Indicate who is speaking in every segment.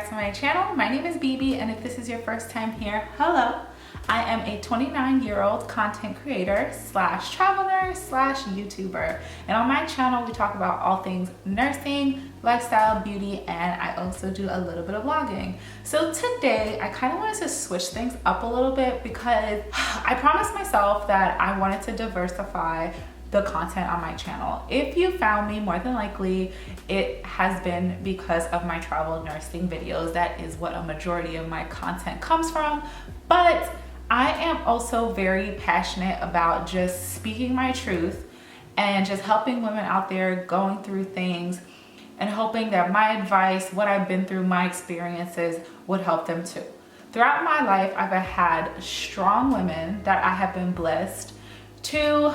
Speaker 1: to my channel. My name is BB, and if this is your first time here, hello. I am a 29-year-old content creator slash traveler slash YouTuber. And on my channel, we talk about all things nursing, lifestyle, beauty, and I also do a little bit of vlogging. So today, I kind of wanted to switch things up a little bit because I promised myself that I wanted to diversify the content on my channel. If you found me, more than likely it has been because of my travel nursing videos. That is what a majority of my content comes from. But I am also very passionate about just speaking my truth and just helping women out there going through things and hoping that my advice, what I've been through, my experiences would help them too. Throughout my life, I've had strong women that I have been blessed to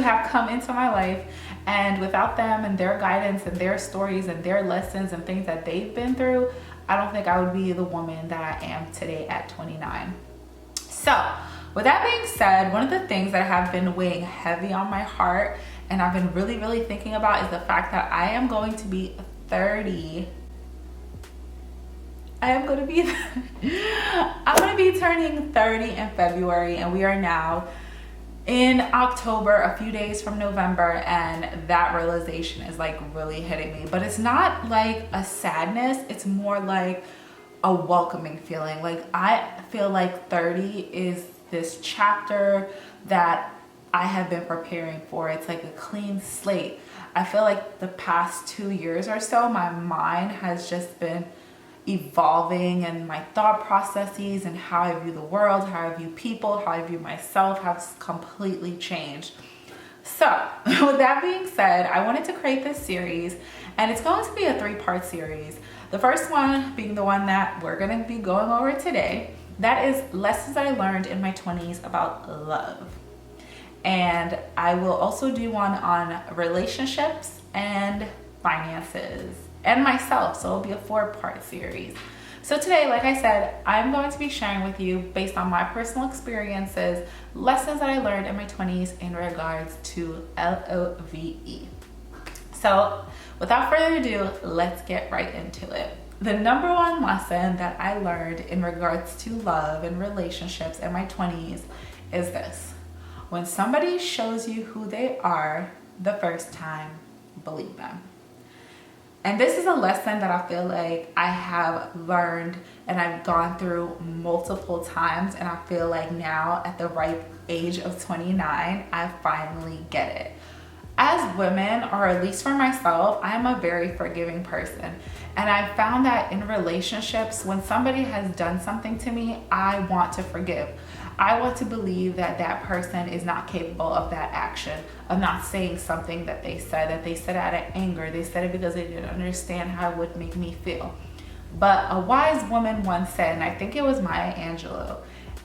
Speaker 1: have come into my life, and without them and their guidance and their stories and their lessons and things that they've been through, I don't think I would be the woman that I am today at 29. So with that being said, one of the things that have been weighing heavy on my heart and I've been really thinking about is the fact that I am going to be 30. I'm going to be turning 30 in February, and we are now in October, a few days from November, and that realization is like really hitting me. But it's not like a sadness, it's more like a welcoming feeling. Like I feel like 30 is this chapter that I have been preparing for. It's like a clean slate. I feel like the past 2 years or so, my mind has just been evolving, and my thought processes and how I view the world, how I view people, how I view myself has completely changed. So with that being said, I wanted to create this series, and it's going to be a 3-part series. The first one being the one that we're going to be going over today. That is lessons that I learned in my 20s about love. And I will also do one on relationships and finances and myself, so it'll be a 4-part series. So today, like I said, I'm going to be sharing with you, based on my personal experiences, lessons that I learned in my 20s in regards to LOVE. So without further ado, let's get right into it. The number one lesson that I learned in regards to love and relationships in my 20s is this: when somebody shows you who they are the first time, believe them. And this is a lesson that I feel like I have learned and I've gone through multiple times, and I feel like now at the ripe age of 29, I finally get it. As women, or at least for myself, I'm a very forgiving person. And I've found that in relationships, when somebody has done something to me, I want to forgive. I want to believe that that person is not capable of that action, of not saying something that they said out of anger. They said it because they didn't understand how it would make me feel. But a wise woman once said, and I think it was Maya Angelou,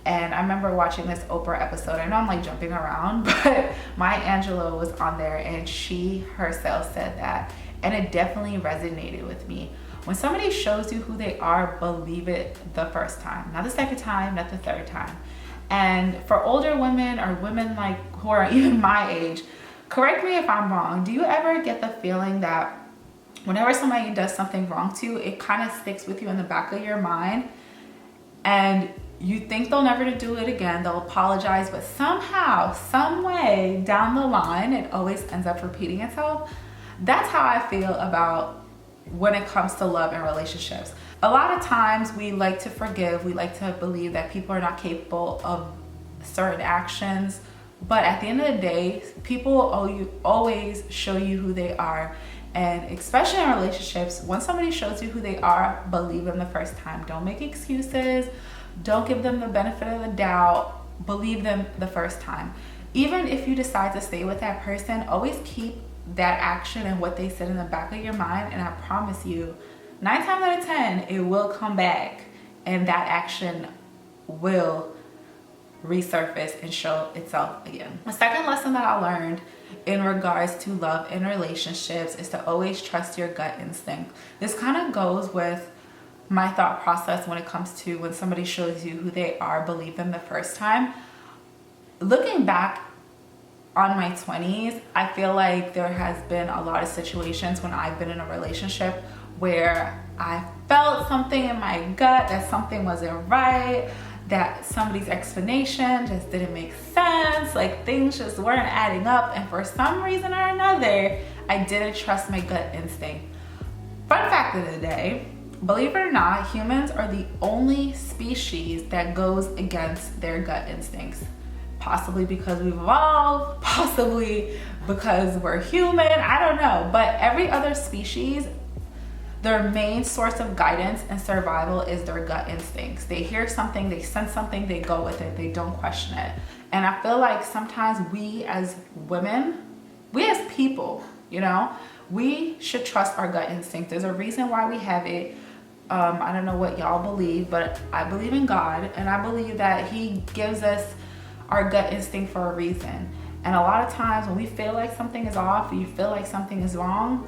Speaker 1: and I remember watching this Oprah episode. I know I'm like jumping around, but Maya Angelou was on there, and she herself said that, and it definitely resonated with me. When somebody shows you who they are, believe it the first time, not the second time, not the third time. And for older women or women like who are even my age, correct me if I'm wrong, do you ever get the feeling that whenever somebody does something wrong to you, it kind of sticks with you in the back of your mind, and you think they'll never do it again, they'll apologize, but somehow, some way down the line, it always ends up repeating itself? That's how I feel about when it comes to love and relationships. A lot of times we like to forgive, we like to believe that people are not capable of certain actions, but at the end of the day, people will always show you who they are. And especially in relationships, when somebody shows you who they are, believe them the first time. Don't make excuses, don't give them the benefit of the doubt, believe them the first time. Even if you decide to stay with that person, always keep that action and what they said in the back of your mind, and I promise you, 9 times out of 10, it will come back, and that action will resurface and show itself again. The second lesson that I learned in regards to love and relationships is to always trust your gut instinct. This kind of goes with my thought process when it comes to when somebody shows you who they are, believe them the first time. Looking back on my 20s, I feel like there has been a lot of situations when I've been in a relationship where I felt something in my gut that something wasn't right, that somebody's explanation just didn't make sense, like things just weren't adding up, and for some reason or another, I didn't trust my gut instinct. Fun fact of the day, believe it or not, humans are the only species that goes against their gut instincts. Possibly because we've evolved, possibly because we're human, I don't know. But every other species, their main source of guidance and survival is their gut instincts. They hear something, they sense something, they go with it, they don't question it. And I feel like sometimes we as women, we as people, you know, we should trust our gut instinct. There's a reason why we have it. I don't know what y'all believe, but I believe in God, and I believe that He gives us our gut instinct for a reason. And a lot of times when we feel like something is off, or you feel like something is wrong,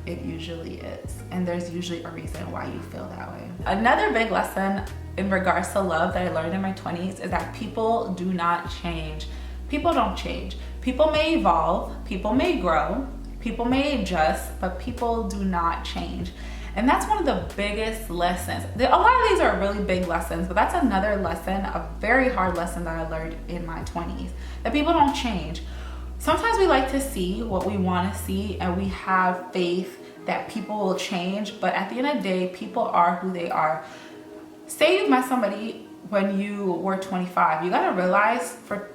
Speaker 1: it usually is. And there's usually a reason why you feel that way. Another big lesson in regards to love that I learned in my 20s is that people do not change. People don't change. People may evolve, people may grow, people may adjust, but people do not change. And that's one of the biggest lessons. A lot of these are really big lessons, but that's another lesson, a very hard lesson that I learned in my 20s, that people don't change. Sometimes we like to see what we want to see, and we have faith that people will change, but at the end of the day, people are who they are. Say you met somebody when you were 25, you gotta realize for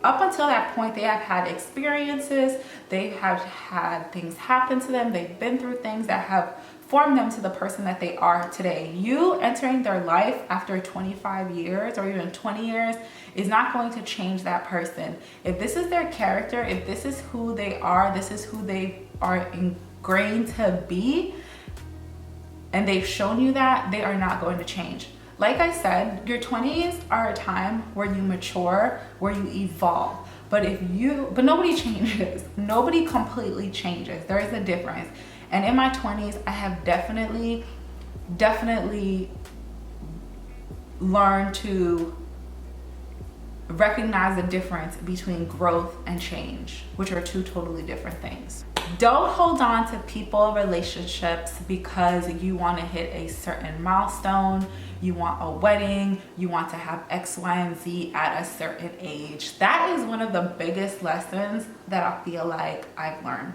Speaker 1: up until that point, they have had experiences, they have had things happen to them, they've been through things that have formed them to the person that they are today. You entering their life after 25 years or even 20 years is not going to change that person. If this is their character, if this is who they are, this is who they are ingrained to be, and they've shown you that, they are not going to change. Like I said, your 20s are a time where you mature, where you evolve. But nobody changes. Nobody completely changes. There is a difference. And in my 20s, I have definitely learned to recognize the difference between growth and change, which are two totally different things. Don't hold on to people, relationships, because you want to hit a certain milestone, you want a wedding, you want to have X, Y, and Z at a certain age. That is one of the biggest lessons that I feel like I've learned.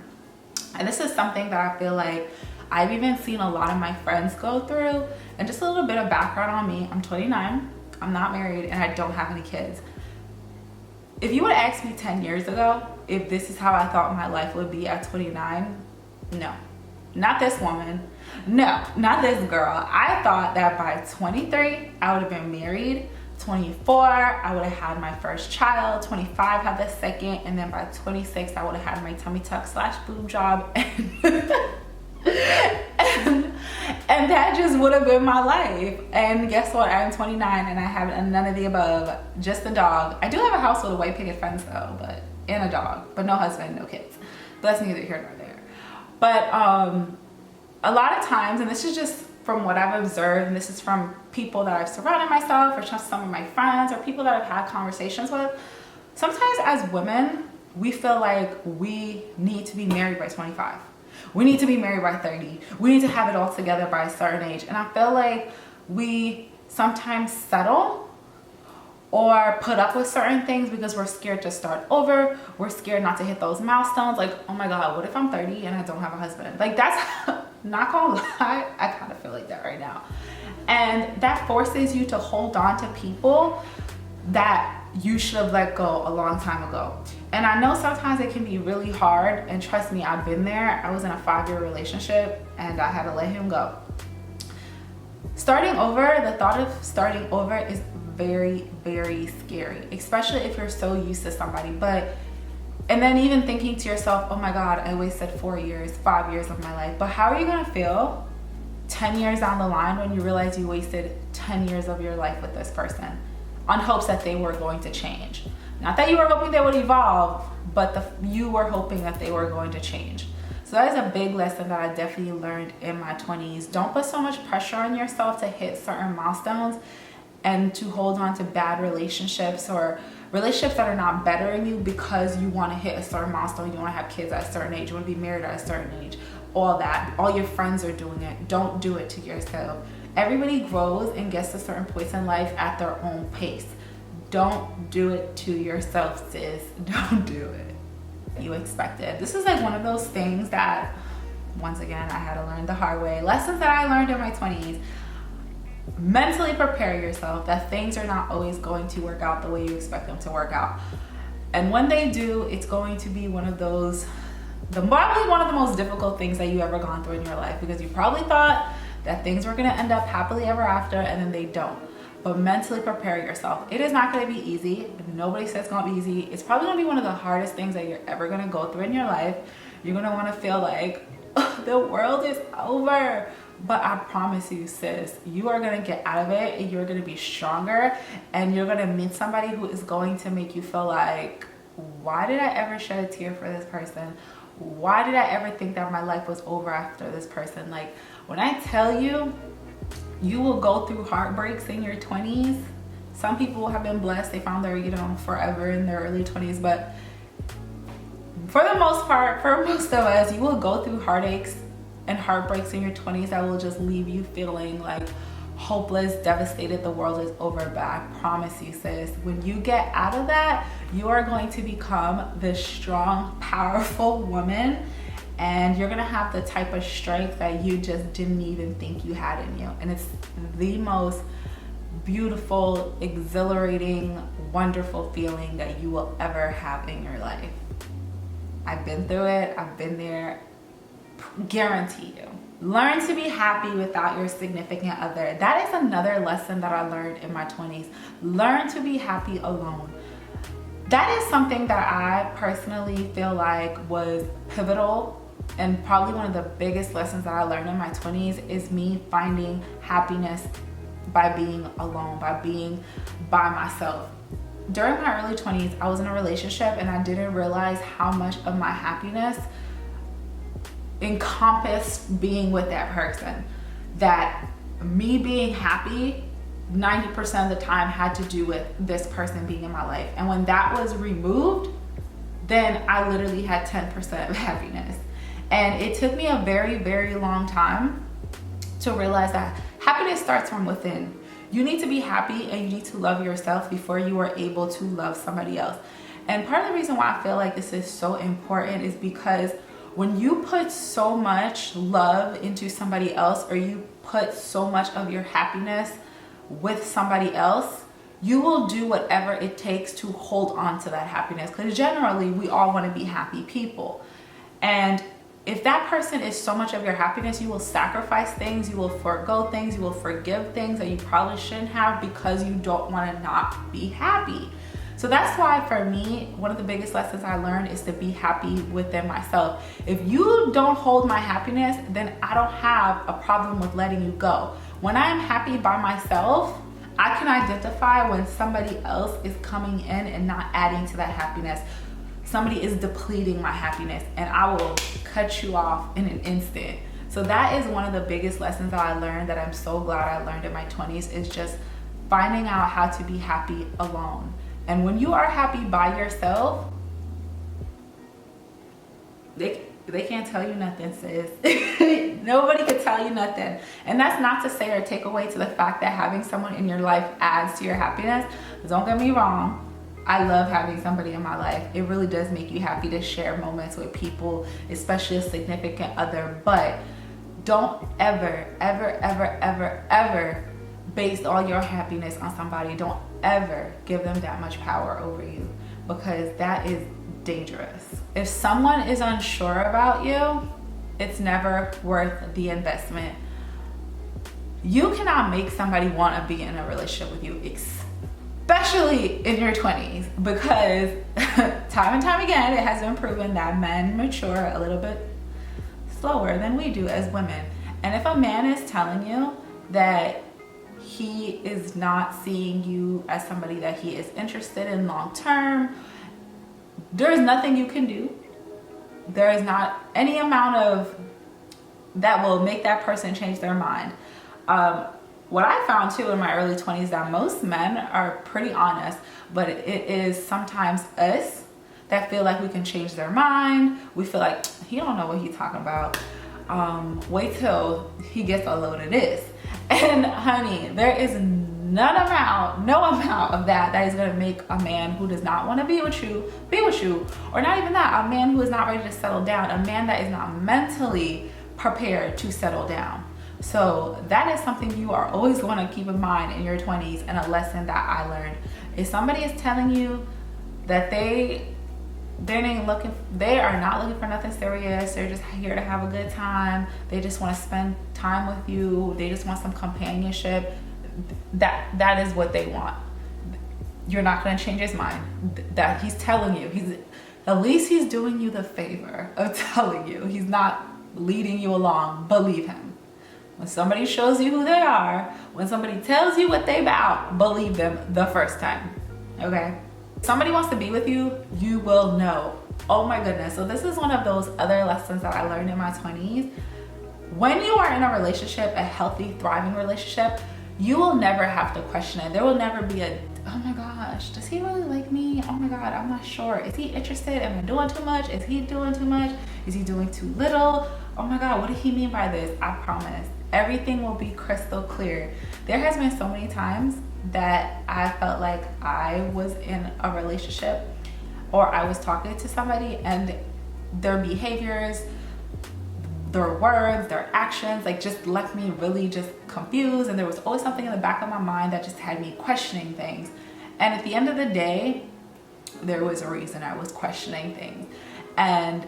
Speaker 1: And this is something that I feel like I've even seen a lot of my friends go through. And just a little bit of background on me, I'm 29, I'm not married, and I don't have any kids. If you would have asked me 10 years ago if this is how I thought my life would be at 29, no. Not this woman. No, not this girl. I thought that by 23, I would have been married. 24, I would have had my first child. 25, had the second. And then by 26, I would have had my tummy tuck / boob job. And that just would have been my life. And guess what? I'm 29 and I have none of the above. Just a dog. I do have a house with a white picket fence though, and a dog, but no husband, no kids. But that's neither here nor there. But a lot of times, and this is just from what I've observed, and this is from people that I've surrounded myself, or just some of my friends, or people that I've had conversations with, sometimes as women, we feel like we need to be married by 25. We need to be married by 30. We need to have it all together by a certain age. And I feel like we sometimes settle or put up with certain things because we're scared to start over. We're scared not to hit those milestones. Like, oh my God, what if I'm 30 and I don't have a husband? Like, that's not gonna lie, I kind of feel like that right now. And that forces you to hold on to people that you should have let go a long time ago. And I know sometimes it can be really hard, and trust me, I've been there. I was in a 5-year relationship and I had to let him go. Starting over, the thought of starting over is very, very scary, especially if you're so used to somebody. And then even thinking to yourself, oh my God, I wasted 4 years, 5 years of my life. But how are you gonna feel 10 years down the line when you realize you wasted 10 years of your life with this person on hopes that they were going to change? Not that you were hoping they would evolve, but you were hoping that they were going to change. So that is a big lesson that I definitely learned in my 20s. Don't put so much pressure on yourself to hit certain milestones and to hold on to bad relationships or relationships that are not bettering you because you want to hit a certain milestone. You want to have kids at a certain age. You want to be married at a certain age. all that. All your friends are doing it. Don't do it to yourself. Everybody grows and gets to certain points in life at their own pace. Don't do it to yourself, sis. Don't do it. You expected. This is like one of those things that, once again, I had to learn the hard way. Lessons that I learned in my 20s. Mentally prepare yourself that things are not always going to work out the way you expect them to work out. And when they do, it's going to be one of those, probably one of the most difficult things that you ever gone through in your life, because you probably thought that things were going to end up happily ever after, and then they don't. But mentally prepare yourself. It is not going to be easy. Nobody says it's going to be easy. It's probably going to be one of the hardest things that you're ever going to go through in your life. You're going to want to feel like, oh, the world is over. But I promise you, sis, you are going to get out of it, and you're going to be stronger, and you're going to meet somebody who is going to make you feel like, why did I ever shed a tear for this person? Why did I ever think that my life was over after this person? Like, when I tell you, you will go through heartbreaks in your 20s. Some people have been blessed. They found their, forever in their early 20s. But for the most part, for most of us, you will go through heartaches and heartbreaks in your 20s that will just leave you feeling like hopeless, devastated, the world is over. But I promise you, sis, when you get out of that, you are going to become this strong, powerful woman, and you're gonna have the type of strength that you just didn't even think you had in you. And it's the most beautiful, exhilarating, wonderful feeling that you will ever have in your life. I've been through it, I've been there, guarantee you. Learn to be happy without your significant other. That is another lesson that I learned in my 20s. Learn to be happy alone. That is something that I personally feel like was pivotal, and probably one of the biggest lessons that I learned in my 20s is me finding happiness by being alone, by being by myself. During my early 20s, I was in a relationship, and I didn't realize how much of my happiness encompassed being with that person. That me being happy 90% of the time had to do with this person being in my life. And when that was removed, then I literally had 10% of happiness. And it took me a very, very long time to realize that happiness starts from within. You need to be happy, and you need to love yourself before you are able to love somebody else. And part of the reason why I feel like this is so important is because when you put so much love into somebody else, or you put so much of your happiness with somebody else, you will do whatever it takes to hold on to that happiness. Because generally, we all want to be happy people. And if that person is so much of your happiness, you will sacrifice things, you will forego things, you will forgive things that you probably shouldn't have, because you don't want to not be happy. So that's why, for me, one of the biggest lessons I learned is to be happy within myself. If you don't hold my happiness, then I don't have a problem with letting you go. When I am happy by myself, I can identify when somebody else is coming in and not adding to that happiness. Somebody is depleting my happiness, and I will cut you off in an instant. So that is one of the biggest lessons that I learned, that I'm so glad I learned in my 20s, is just finding out how to be happy alone. And when you are happy by yourself, they can't tell you nothing, sis. Nobody can tell you nothing. And that's not to say or take away to the fact that having someone in your life adds to your happiness. Don't get me wrong. I love having somebody in my life. It really does make you happy to share moments with people, especially a significant other. But don't ever, ever, ever, ever, ever base all your happiness on somebody. Don't ever give them that much power over you, because that is dangerous. If someone is unsure about you, it's never worth the investment. You cannot make somebody want to be in a relationship with you, especially in your 20s, because time and time again, it has been proven that men mature a little bit slower than we do as women. And if a man is telling you that he is not seeing you as somebody that he is interested in long term, there is nothing you can do. There is not any amount of that will make that person change their mind. What I found too in my early 20s, that most men are pretty honest, but it is sometimes us that feel like we can change their mind. We feel like he don't know what he's talking about. wait till he gets a load of this. And honey, there is no amount of that is going to make a man who does not want to be with you, or not even that, a man who is not ready to settle down, a man that is not mentally prepared to settle down. So that is something you are always going to keep in mind in your 20s, and a lesson that I learned. If somebody is telling you that they are not looking for nothing serious, they're just here to have a good time, they just want to spend time with you, they just want some companionship, that is what they want. You're not going to change his mind. That he's telling you, at least he's doing you the favor of telling you. He's not leading you along. Believe him. When somebody shows you who they are, when somebody tells you what they about, believe them the first time. Okay? If somebody wants to be with you, you will know. Oh my goodness. So this is one of those other lessons that I learned in my 20s. When you are in a relationship, a healthy, thriving relationship, you will never have to question it. There will never be a, oh my gosh, does he really like me? Oh my God, I'm not sure. Is he interested? Am I doing too much? Is he doing too much? Is he doing too little? Oh my God, what did he mean by this? I promise. Everything will be crystal clear. There has been so many times that I felt like I was in a relationship, or I was talking to somebody, and their behaviors, their words, their actions, like just left me really just confused. And there was always something in the back of my mind that just had me questioning things. And at the end of the day, there was a reason I was questioning things. And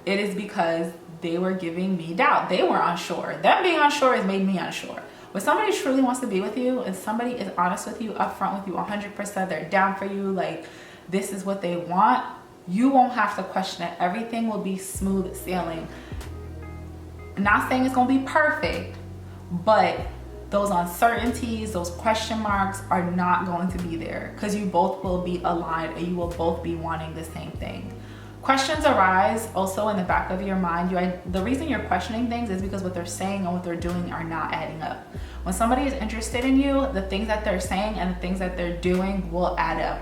Speaker 1: it is because they were giving me doubt. They were unsure. Them being unsure has made me unsure. When somebody truly wants to be with you, and somebody is honest with you, upfront with you 100%, they're down for you, like this is what they want, you won't have to question it. Everything will be smooth sailing. Not saying it's gonna be perfect, but those uncertainties, those question marks are not going to be there, because you both will be aligned and you will both be wanting the same thing. Questions arise also in the back of your mind. The reason you're questioning things is because what they're saying and what they're doing are not adding up. When somebody is interested in you, the things that they're saying and the things that they're doing will add up.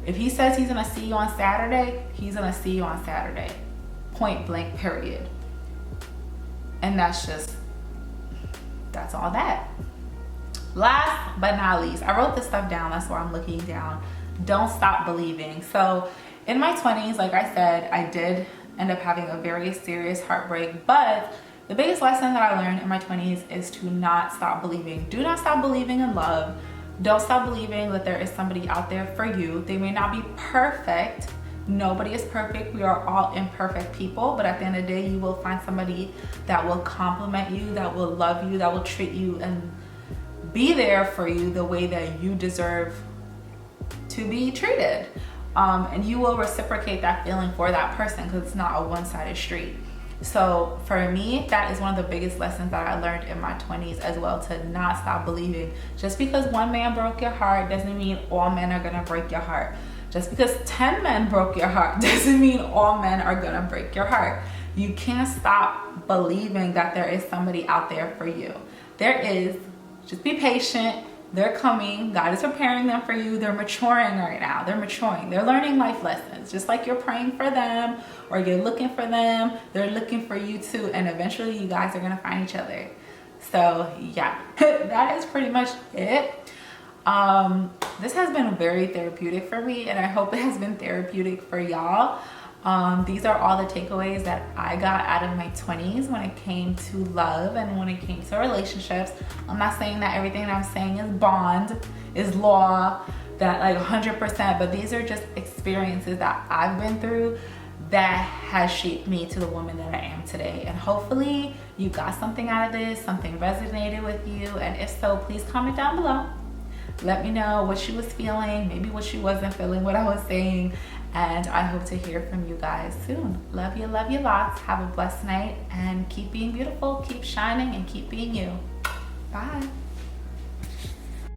Speaker 1: If he says he's gonna see you on Saturday, he's gonna see you on Saturday. Point blank, period. And that's all that. Last but not least, I wrote this stuff down, that's where I'm looking down. Don't stop believing. So in my 20s, like I said, I did end up having a very serious heartbreak, but the biggest lesson that I learned in my 20s is to not stop believing. Do not stop believing in love. Don't stop believing that there is somebody out there for you. They may not be perfect. Nobody is perfect. We are all imperfect people, but at the end of the day, you will find somebody that will compliment you, that will love you, that will treat you and be there for you the way that you deserve to be treated. And you will reciprocate that feeling for that person, because it's not a one-sided street. So for me, that is one of the biggest lessons that I learned in my 20s as well, to not stop believing. Just because one man broke your heart doesn't mean all men are gonna break your heart. Just because 10 men broke your heart doesn't mean all men are gonna break your heart. You can't stop believing that there is somebody out there for you. There is. Just be patient. They're coming. God is preparing them for you. They're maturing right now. They're maturing. They're learning life lessons. Just like you're praying for them or you're looking for them, they're looking for you too. And eventually you guys are going to find each other. So yeah, that is pretty much it. This has been very therapeutic for me, and I hope it has been therapeutic for y'all. These are all the takeaways that I got out of my 20s when it came to love and when it came to relationships. I'm not saying that everything that I'm saying is bond, is law, that like 100%, but these are just experiences that I've been through that has shaped me to the woman that I am today. And hopefully you got something out of this, something resonated with you. And if so, please comment down below. Let me know what you was feeling, maybe what you wasn't feeling, what I was saying. And I hope to hear from you guys soon. Love you lots. Have a blessed night and keep being beautiful, keep shining, and keep being you. Bye.